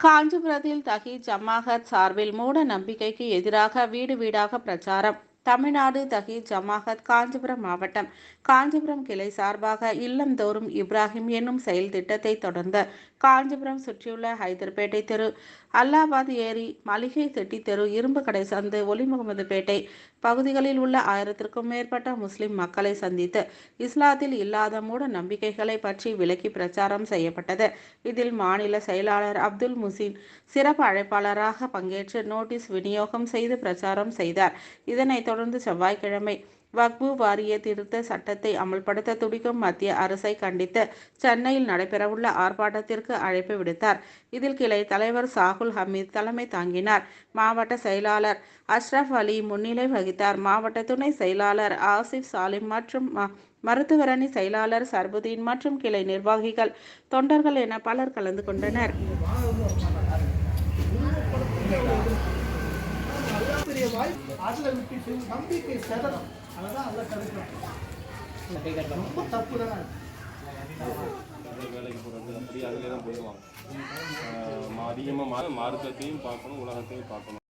காஞ்சிபுரத்தில் தஹீத் ஜமாஅத் சார்பில் மூட நம்பிக்கைக்கு எதிராக வீடு வீடாக பிரச்சாரம். தமிழ்நாடு தஹீத் ஜமாஅத் காஞ்சிபுரம் மாவட்டம் காஞ்சிபுரம் கிளை சார்பாக இல்லந்தோறும் இப்ராஹிம் என்னும் செயல் திட்டத்தை தொடர்ந்து காஞ்சிபுரம் சுற்றியுள்ள ஹைதர்பேட்டை தெரு, அல்லாபாத் ஏரி, மளிகை செட்டி தெரு, இரும்பு கடை சந்து, ஒலிமுகமதுபேட்டை பகுதிகளில் உள்ள 1000க்கும் மேற்பட்ட முஸ்லிம் மக்களை சந்தித்து இஸ்லாத்தில் இல்லாத மூட நம்பிக்கைகளை பற்றி விளக்கி பிரச்சாரம் செய்யப்பட்டது. இதில் மாநில செயலாளர் அப்துல் முசீன் சிறப்பு அழைப்பாளராக பங்கேற்று நோட்டீஸ் விநியோகம் செய்து பிரச்சாரம் செய்தார். இதனைத் தொடர்ந்து செவ்வாய்க்கிழமை வக்பு வாரிய திருத்த சட்டத்தை அமல்படுத்த துடிக்கும் மத்திய அரசை கண்டித்து சென்னையில் நடைபெறவுள்ள ஆர்ப்பாட்டத்திற்கு அழைப்பு விடுத்தார். இதில் கிளை தலைவர் சாகுல் ஹமீத் தலைமை தாங்கினார். மாவட்ட செயலாளர் அஷ்ரப் அலி முன்னிலை வகித்தார். மாவட்ட துணை செயலாளர் ஆசிப் சாலிம் மற்றும் மருத்துவரணி செயலாளர் சர்புதீன் மற்றும் கிளை நிர்வாகிகள், தொண்டர்கள் என பலர் கலந்து கொண்டனர். வேலைக்கு போகிறது அப்படி அதிலே தான் போயிடுவாங்க. அதிகமாக மார்க்கத்தையும் பார்க்கணும், உலகத்தையும் பார்க்கணும்.